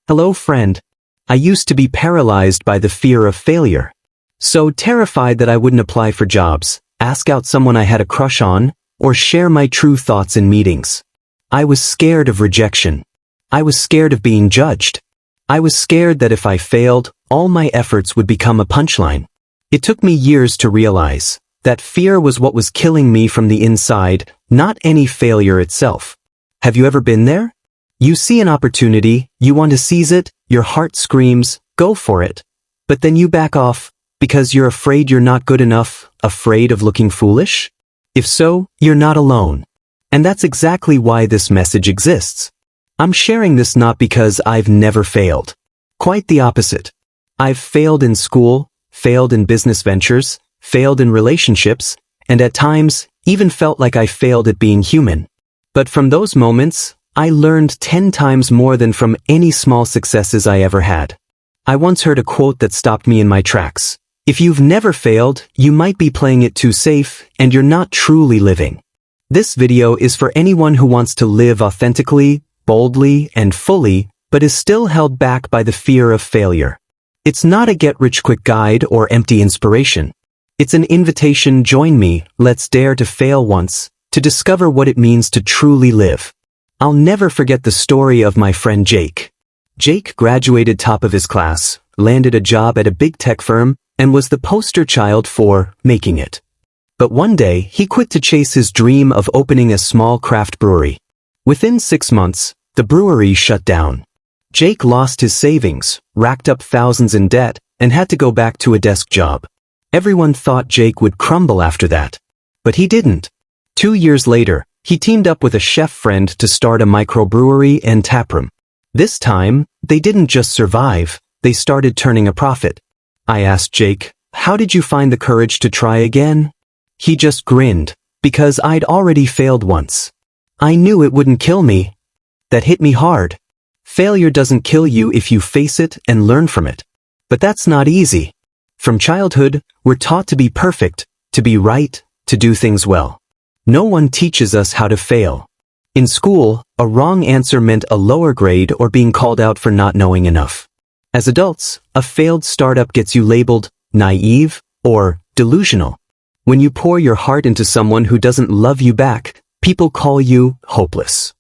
Hello, friend. I used to be paralyzed by the fear of failure. So terrified that I wouldn't apply for jobs, ask out someone I had a crush on, or share my true thoughts in meetings. I was scared of rejection. I was scared of being judged. I was scared that if I failed, all my efforts would become a punchline. It took me years to realize that fear was what was killing me from the inside, not any failure itself. Have you ever been there? You see an opportunity, you want to seize it, your heart screams, go for it. But then you back off, because you're afraid you're not good enough, afraid of looking foolish? If so, you're not alone. And that's exactly why this message exists. I'm sharing this not because I've never failed. Quite the opposite. I've failed in school, failed in business ventures, failed in relationships, and at times, even felt like I failed at being human. But from those moments, I learned 10 times more than from any small successes I ever had. I once heard a quote that stopped me in my tracks. If you've never failed, you might be playing it too safe, and you're not truly living. This video is for anyone who wants to live authentically, boldly, and fully, but is still held back by the fear of failure. It's not a get-rich-quick guide or empty inspiration. It's an invitation, join me, let's dare to fail once, to discover what it means to truly live. I'll never forget the story of my friend Jake. Jake graduated top of his class, landed a job at a big tech firm, and was the poster child for making it. But one day, he quit to chase his dream of opening a small craft brewery. Within 6 months, the brewery shut down. Jake lost his savings, racked up thousands in debt, and had to go back to a desk job. Everyone thought Jake would crumble after that. But he didn't. 2 years later, he teamed up with a chef friend to start a microbrewery and taproom. This time, they didn't just survive, they started turning a profit. I asked Jake, how did you find the courage to try again? He just grinned, because I'd already failed once. I knew it wouldn't kill me. That hit me hard. Failure doesn't kill you if you face it and learn from it. But that's not easy. From childhood, we're taught to be perfect, to be right, to do things well. No one teaches us how to fail. In school, a wrong answer meant a lower grade or being called out for not knowing enough. As adults, a failed startup gets you labeled naive or delusional. When you pour your heart into someone who doesn't love you back, people call you hopeless.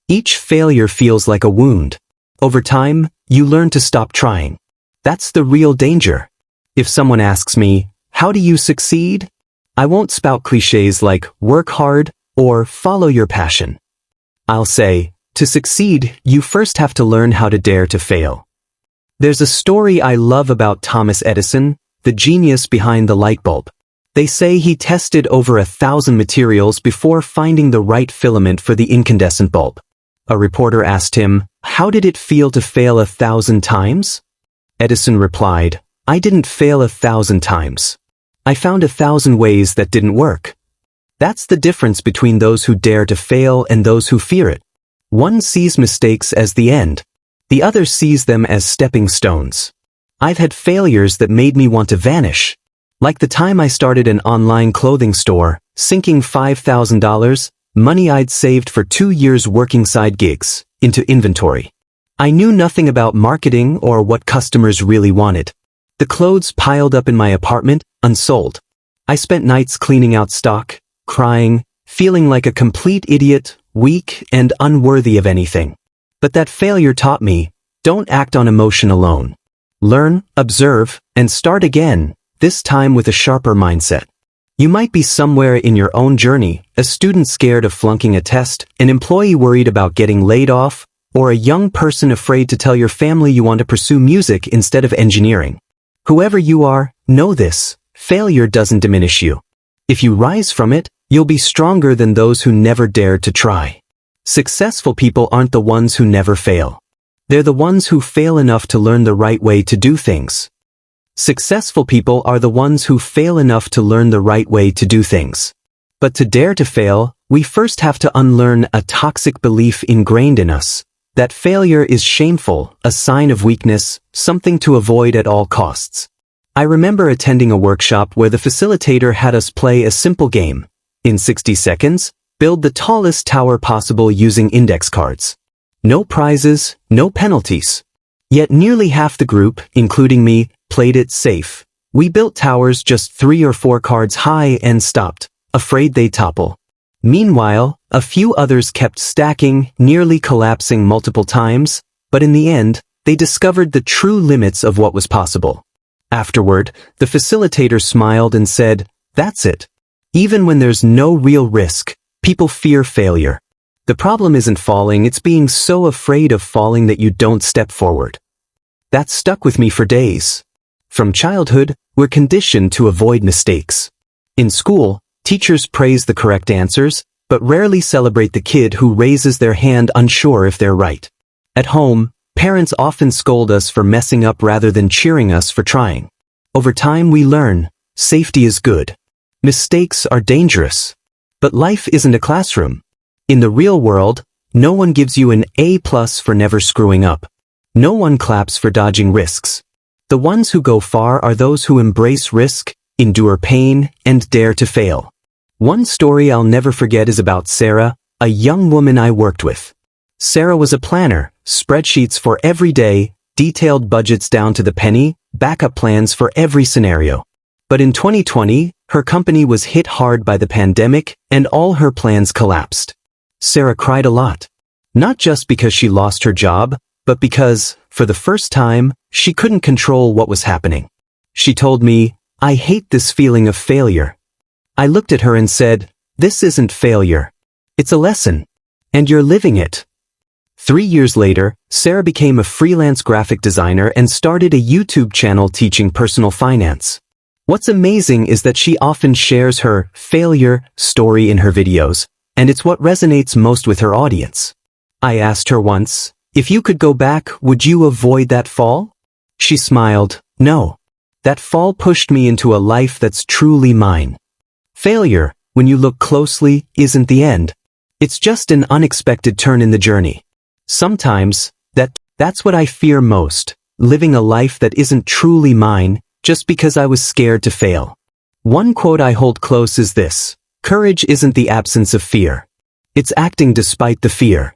Each failure feels like a wound. Over time, you learn to stop trying. That's the real danger. If someone asks me, how do you succeed? I won't spout cliches like work hard or follow your passion. I'll say, to succeed, you first have to learn how to dare to fail. There's a story I love about Thomas Edison, the genius behind the light bulb. They say he tested over 1,000 materials before finding the right filament for the incandescent bulb. A reporter asked him, how did it feel to fail 1,000 times? Edison replied, I didn't fail 1,000 times. I found 1,000 ways that didn't work. That's the difference between those who dare to fail and those who fear it. One sees mistakes as the end. The other sees them as stepping stones. I've had failures that made me want to vanish. Like the time I started an online clothing store, sinking $5,000, money I'd saved for 2 years working side gigs, into inventory. I knew nothing about marketing or what customers really wanted. The clothes piled up in my apartment, unsold. I spent nights cleaning out stock, crying, feeling like a complete idiot, weak, and unworthy of anything. But that failure taught me, don't act on emotion alone. Learn, observe, and start again, this time with a sharper mindset. You might be somewhere in your own journey, a student scared of flunking a test, an employee worried about getting laid off, or a young person afraid to tell your family you want to pursue music instead of engineering. Whoever you are, know this, failure doesn't diminish you. If you rise from it, you'll be stronger than those who never dared to try. Successful people aren't the ones who never fail. They're the ones who fail enough to learn the right way to do things. Successful people are the ones who fail enough to learn the right way to do things. But to dare to fail, we first have to unlearn a toxic belief ingrained in us, that failure is shameful, a sign of weakness, something to avoid at all costs. I remember attending a workshop where the facilitator had us play a simple game. In 60 seconds, build the tallest tower possible using index cards. No prizes, no penalties. Yet nearly half the group, including me, played it safe. We built towers just 3 or 4 cards high and stopped, afraid they'd topple. Meanwhile, a few others kept stacking, nearly collapsing multiple times, but in the end, they discovered the true limits of what was possible. Afterward, the facilitator smiled and said, "That's it. Even when there's no real risk, people fear failure. The problem isn't falling, it's being so afraid of falling that you don't step forward." That stuck with me for days. From childhood, we're conditioned to avoid mistakes. In school, teachers praise the correct answers, but rarely celebrate the kid who raises their hand unsure if they're right. At home, parents often scold us for messing up rather than cheering us for trying. Over time we learn, safety is good. Mistakes are dangerous. But life isn't a classroom. In the real world, no one gives you an A+ for never screwing up. No one claps for dodging risks. The ones who go far are those who embrace risk, endure pain, and dare to fail. One story I'll never forget is about Sarah, a young woman I worked with. Sarah was a planner, spreadsheets for every day, detailed budgets down to the penny, backup plans for every scenario. But in 2020, her company was hit hard by the pandemic, and all her plans collapsed. Sarah cried a lot. Not just because she lost her job, but because, for the first time, she couldn't control what was happening. She told me, "I hate this feeling of failure." I looked at her and said, "This isn't failure. It's a lesson. And you're living it." 3 years later, Sarah became a freelance graphic designer and started a YouTube channel teaching personal finance. What's amazing is that she often shares her failure story in her videos, and it's what resonates most with her audience. I asked her once, "If you could go back, would you avoid that fall?" She smiled, "No. That fall pushed me into a life that's truly mine." Failure, when you look closely, isn't the end. It's just an unexpected turn in the journey. Sometimes, that's what I fear most, living a life that isn't truly mine, just because I was scared to fail. One quote I hold close is this: "Courage isn't the absence of fear. It's acting despite the fear."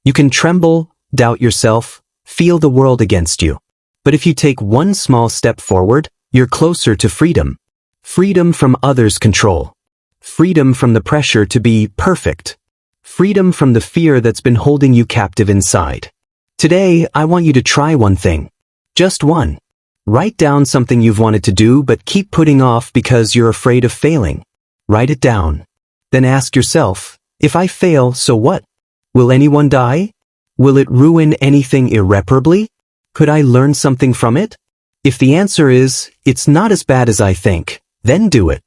You can tremble, doubt yourself, feel the world against you. But if you take one small step forward, you're closer to freedom. Freedom from others' control. Freedom from the pressure to be perfect. Freedom from the fear that's been holding you captive inside. Today, I want you to try one thing. Just one. Write down something you've wanted to do but keep putting off because you're afraid of failing. Write it down. Then ask yourself, if I fail, so what? Will anyone die? Will it ruin anything irreparably? Could I learn something from it? If the answer is, it's not as bad as I think, then do it.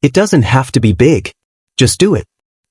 It doesn't have to be big. Just do it.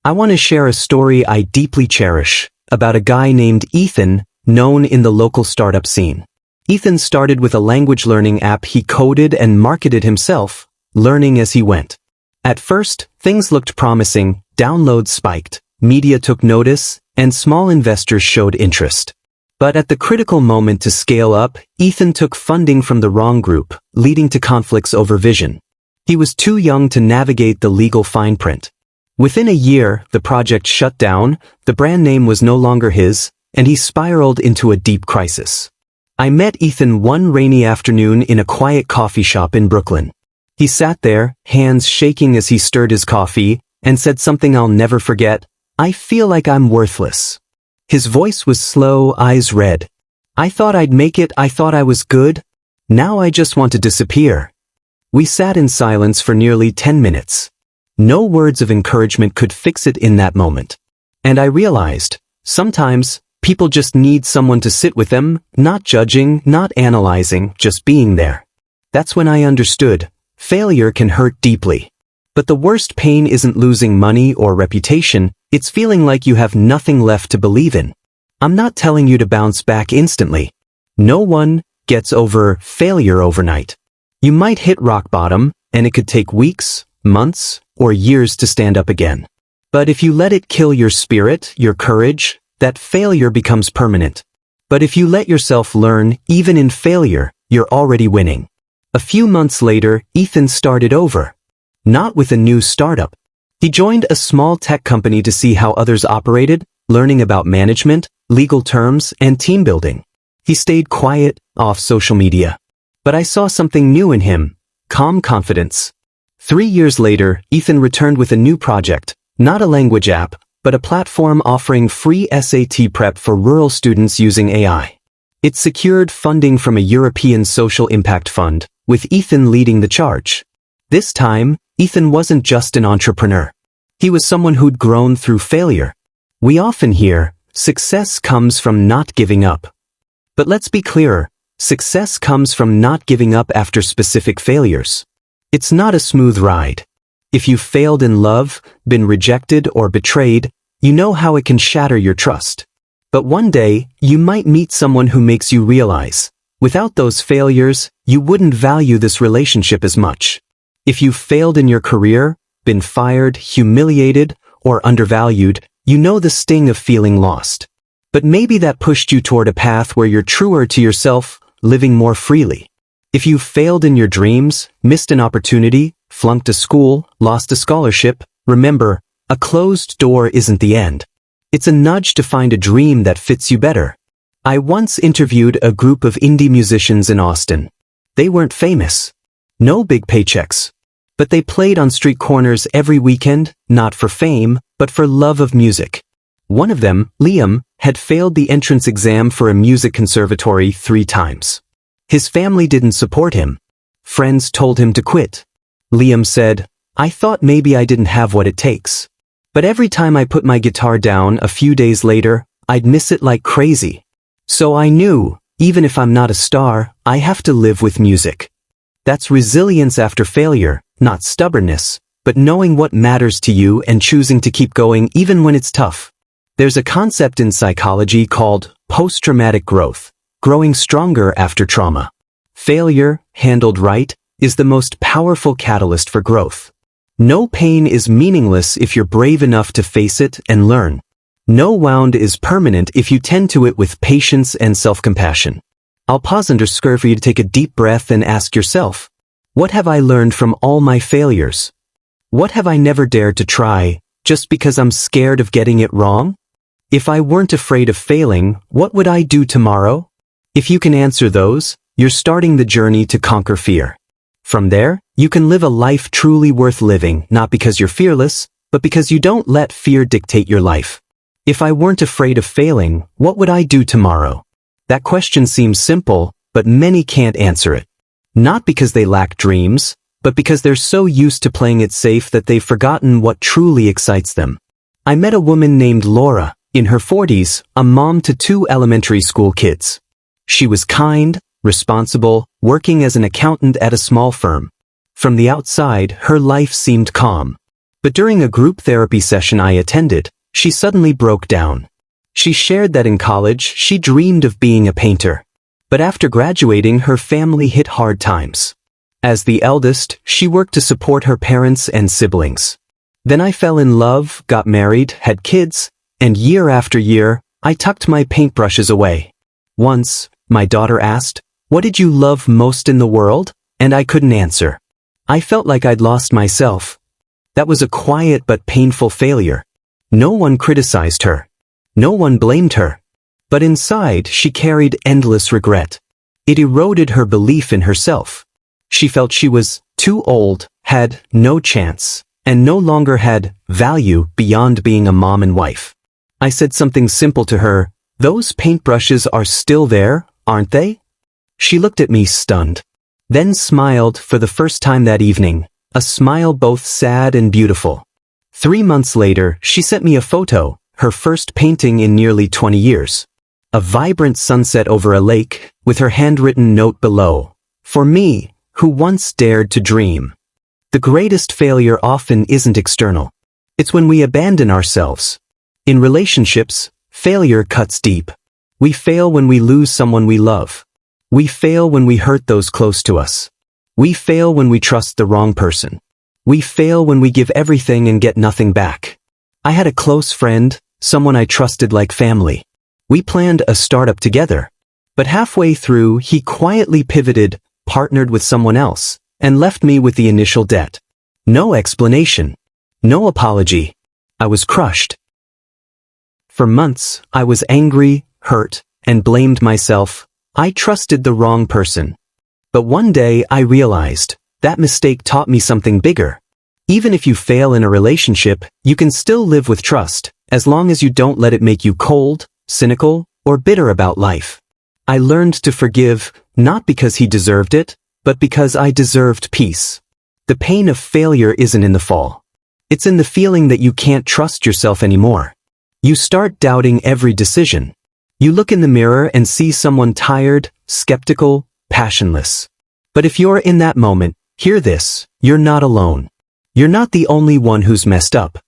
I want to share a story I deeply cherish, about a guy named Ethan, known in the local startup scene. Ethan started with a language learning app he coded and marketed himself, learning as he went. At first, things looked promising, downloads spiked, media took notice, and small investors showed interest. But at the critical moment to scale up, Ethan took funding from the wrong group, leading to conflicts over vision. He was too young to navigate the legal fine print. Within a year, the project shut down, the brand name was no longer his, and he spiraled into a deep crisis. I met Ethan one rainy afternoon in a quiet coffee shop in Brooklyn. He sat there, hands shaking as he stirred his coffee, and said something I'll never forget: "I feel like I'm worthless." His voice was slow, eyes red. "I thought I'd make it, I thought I was good. Now I just want to disappear." We sat in silence for nearly 10 minutes. No words of encouragement could fix it in that moment. And I realized, sometimes, people just need someone to sit with them, not judging, not analyzing, just being there. That's when I understood, failure can hurt deeply. But the worst pain isn't losing money or reputation, it's feeling like you have nothing left to believe in. I'm not telling you to bounce back instantly. No one gets over failure overnight. You might hit rock bottom, and it could take weeks, months, or years to stand up again. But if you let it kill your spirit, your courage, that failure becomes permanent. But if you let yourself learn, even in failure, you're already winning. A few months later, Ethan started over. Not with a new startup. He joined a small tech company to see how others operated, learning about management, legal terms, and team building. He stayed quiet, off social media. But I saw something new in him, calm confidence. 3 years later, Ethan returned with a new project, not a language app, but a platform offering free SAT prep for rural students using AI. It secured funding from a European social impact fund, with Ethan leading the charge. This time, Ethan wasn't just an entrepreneur. He was someone who'd grown through failure. We often hear, success comes from not giving up. But let's be clearer, success comes from not giving up after specific failures. It's not a smooth ride. If you've failed in love, been rejected or betrayed, you know how it can shatter your trust. But one day, you might meet someone who makes you realize, without those failures, you wouldn't value this relationship as much. If you've failed in your career, been fired, humiliated, or undervalued, you know the sting of feeling lost. But maybe that pushed you toward a path where you're truer to yourself, living more freely. If you've failed in your dreams, missed an opportunity, flunked a school, lost a scholarship, remember, a closed door isn't the end. It's a nudge to find a dream that fits you better. I once interviewed a group of indie musicians in Austin. They weren't famous. No big paychecks. But they played on street corners every weekend, not for fame, but for love of music. One of them, Liam, had failed the entrance exam for a music conservatory 3 times. His family didn't support him. Friends told him to quit. Liam said, "I thought maybe I didn't have what it takes. But every time I put my guitar down a few days later, I'd miss it like crazy. So I knew, even if I'm not a star, I have to live with music." That's resilience after failure, not stubbornness, but knowing what matters to you and choosing to keep going even when it's tough. There's a concept in psychology called post-traumatic growth, growing stronger after trauma. Failure, handled right, is the most powerful catalyst for growth. No pain is meaningless if you're brave enough to face it and learn. No wound is permanent if you tend to it with patience and self-compassion. I'll pause for you to take a deep breath and ask yourself, what have I learned from all my failures? What have I never dared to try, just because I'm scared of getting it wrong? If I weren't afraid of failing, what would I do tomorrow? If you can answer those, you're starting the journey to conquer fear. From there, you can live a life truly worth living, not because you're fearless, but because you don't let fear dictate your life. If I weren't afraid of failing, what would I do tomorrow? That question seems simple, but many can't answer it. Not because they lack dreams, but because they're so used to playing it safe that they've forgotten what truly excites them. I met a woman named Laura, in her 40s, a mom to 2 elementary school kids. She was kind, responsible, working as an accountant at a small firm. From the outside, her life seemed calm. But during a group therapy session I attended, she suddenly broke down. She shared that in college, she dreamed of being a painter. But after graduating, her family hit hard times. As the eldest, she worked to support her parents and siblings. Then I fell in love, got married, had kids, and year after year, I tucked my paintbrushes away. Once, my daughter asked, "What did you love most in the world?" And I couldn't answer. I felt like I'd lost myself. That was a quiet but painful failure. No one criticized her. No one blamed her. But inside, she carried endless regret. It eroded her belief in herself. She felt she was too old, had no chance, and no longer had value beyond being a mom and wife. I said something simple to her, "Those paintbrushes are still there, aren't they?" She looked at me stunned. Then smiled for the first time that evening, a smile both sad and beautiful. 3 months later, she sent me a photo, her first painting in nearly 20 years. A vibrant sunset over a lake, with her handwritten note below, "For me, who once dared to dream." The greatest failure often isn't external. It's when we abandon ourselves. In relationships, failure cuts deep. We fail when we lose someone we love. We fail when we hurt those close to us. We fail when we trust the wrong person. We fail when we give everything and get nothing back. I had a close friend, someone I trusted like family. We planned a startup together. But halfway through, he quietly pivoted, partnered with someone else, and left me with the initial debt. No explanation. No apology. I was crushed. For months, I was angry, hurt, and blamed myself. I trusted the wrong person. But one day I realized that mistake taught me something bigger. Even if you fail in a relationship, you can still live with trust, as long as you don't let it make you cold, cynical, or bitter about life. I learned to forgive, not because he deserved it, but because I deserved peace. The pain of failure isn't in the fall. It's in the feeling that you can't trust yourself anymore. You start doubting every decision. You look in the mirror and see someone tired, skeptical, passionless. But if you're in that moment, hear this, you're not alone. You're not the only one who's messed up.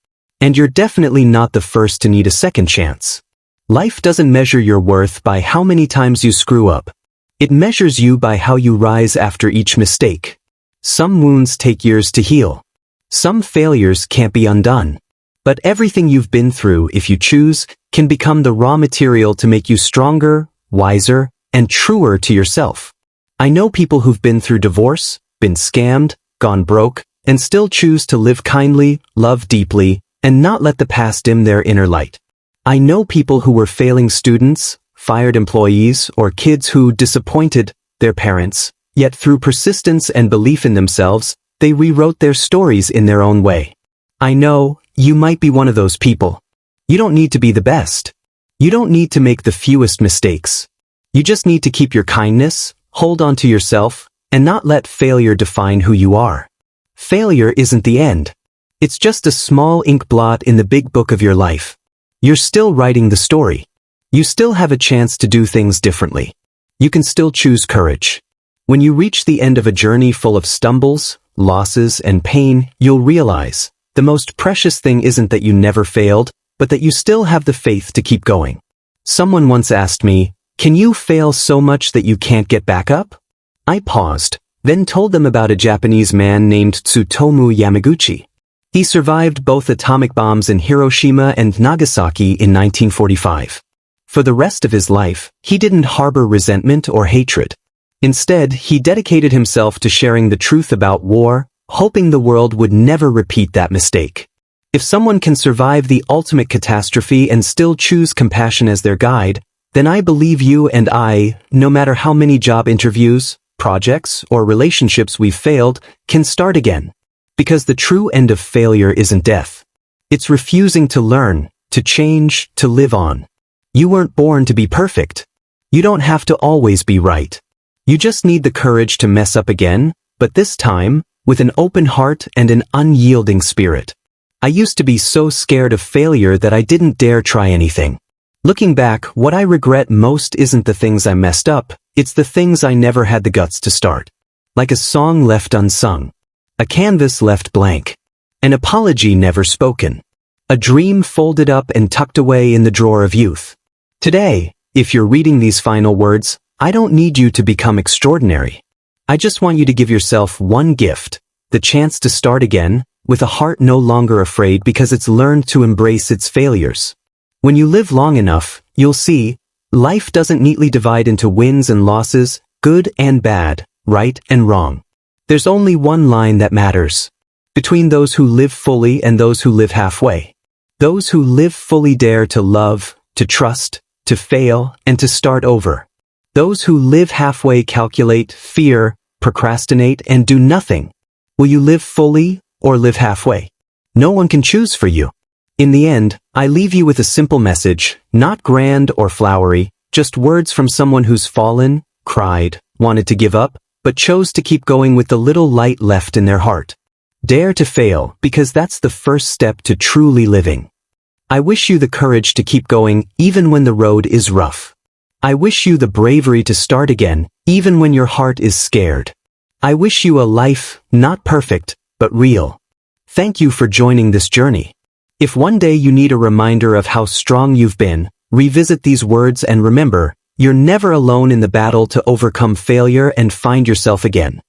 And you're definitely not the first to need a second chance. Life doesn't measure your worth by how many times you screw up. It measures you by how you rise after each mistake. Some wounds take years to heal. Some failures can't be undone. But everything you've been through, if you choose, can become the raw material to make you stronger, wiser, and truer to yourself. I know people who've been through divorce, been scammed, gone broke, and still choose to live kindly, love deeply, and not let the past dim their inner light. I know people who were failing students, fired employees, or kids who disappointed their parents, yet through persistence and belief in themselves, they rewrote their stories in their own way. I know, you might be one of those people. You don't need to be the best. You don't need to make the fewest mistakes. You just need to keep your kindness, hold on to yourself, and not let failure define who you are. Failure isn't the end. It's just a small ink blot in the big book of your life. You're still writing the story. You still have a chance to do things differently. You can still choose courage. When you reach the end of a journey full of stumbles, losses, and pain, you'll realize the most precious thing isn't that you never failed, but that you still have the faith to keep going. Someone once asked me, "Can you fail so much that you can't get back up?" I paused, then told them about a Japanese man named Tsutomu Yamaguchi. He survived both atomic bombs in Hiroshima and Nagasaki in 1945. For the rest of his life, he didn't harbor resentment or hatred. Instead, he dedicated himself to sharing the truth about war, hoping the world would never repeat that mistake. If someone can survive the ultimate catastrophe and still choose compassion as their guide, then I believe you and I, no matter how many job interviews, projects, or relationships we've failed, can start again. Because the true end of failure isn't death. It's refusing to learn, to change, to live on. You weren't born to be perfect. You don't have to always be right. You just need the courage to mess up again, but this time, with an open heart and an unyielding spirit. I used to be so scared of failure that I didn't dare try anything. Looking back, what I regret most isn't the things I messed up, it's the things I never had the guts to start. Like a song left unsung. A canvas left blank. An apology never spoken. A dream folded up and tucked away in the drawer of youth. Today, if you're reading these final words, I don't need you to become extraordinary. I just want you to give yourself one gift, the chance to start again, with a heart no longer afraid because it's learned to embrace its failures. When you live long enough, you'll see, life doesn't neatly divide into wins and losses, good and bad, right and wrong. There's only one line that matters. Between those who live fully and those who live halfway. Those who live fully dare to love, to trust, to fail, and to start over. Those who live halfway calculate, fear, procrastinate, and do nothing. Will you live fully or live halfway? No one can choose for you. In the end, I leave you with a simple message, not grand or flowery, just words from someone who's fallen, cried, wanted to give up, but chose to keep going with the little light left in their heart. Dare to fail, because that's the first step to truly living. I wish you the courage to keep going, even when the road is rough. I wish you the bravery to start again, even when your heart is scared. I wish you a life, not perfect, but real. Thank you for joining this journey. If one day you need a reminder of how strong you've been, revisit these words and remember, you're never alone in the battle to overcome failure and find yourself again.